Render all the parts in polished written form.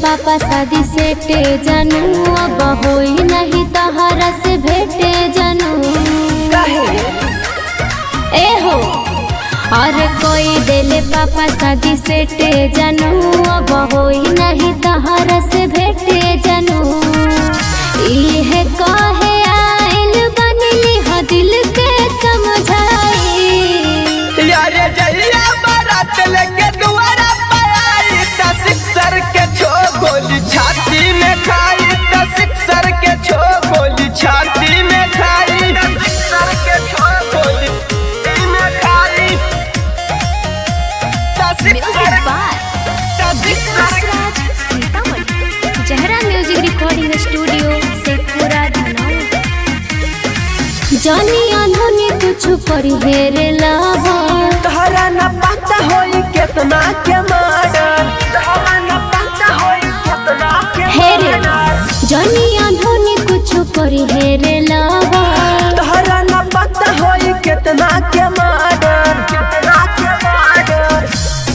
पापा शादी सेटे जानू, अब होई नहीं तहरा से भेटे जानू। ए हो और कोई देले पापा शादी सेटे जानू, अब होई नहीं तहरा से भेटे जानू। इहे कहे आइल बनली ह दिल के समझाई, यारे जइया बारात लेके दुआरा पे आई त सिक्सर के छो गोली छाती में खाई, त सिक्सर के छो गोली छाती में खाई, त सिक्सर के छो गोली में खाई, त सिक्सर जहरा music recording studio Sheikhpura Dhanaur. जानी अनहोनी कुछ करी हेरे लावा, तहरा न पता होई केतना के मर्डर, तहरा न पता होई केतना के हेरे जानी अनहोनी कुछ करी हेरे लावा, तहरा न पता होई केतना के मर्डर, केतना के मर्डर।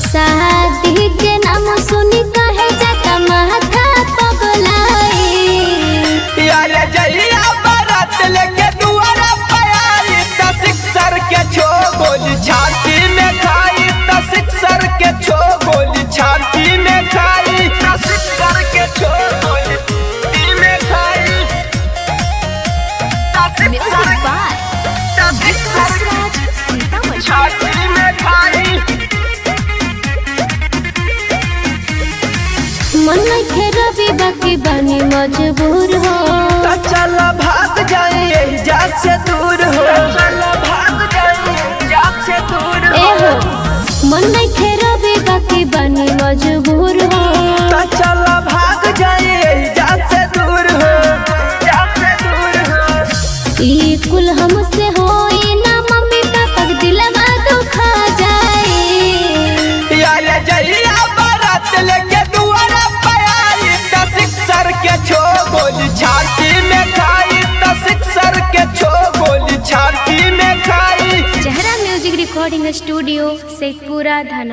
शादी के नाम सुनी कहे जाता माथा पगलाई, यारे जइया बारात लेके दुआरा पे आई त सिक्सर के छो गोली छाती में खाई, त सिक्सर के छो गोली छाती में खाई, त सिक्सर के छो गोली में खाई, त सिक्सर छाती में खाई। मन नहीं रवि बाकी बनी मजबूर हो, त चल भाग जाए यही जा से दूर हो, चल भाग जाए यही जा से दूर ए हो, हो मन नहीं रवि बाकी बनी मजबूर हो, त चल भाग जाए यही जा से दूर हो, जा से दूर हो। ई कुल हमसे होई ना मम्मी पापा के दिलवा दुखा जाए, यारे जइया बारात लेके दुआरा पे आई त सिक्सर के छो गोली छाती में खाई, त सिक्सर के छो गोली छाती में खाई। जहरा music recording studio Sheikhpura Dhanaur.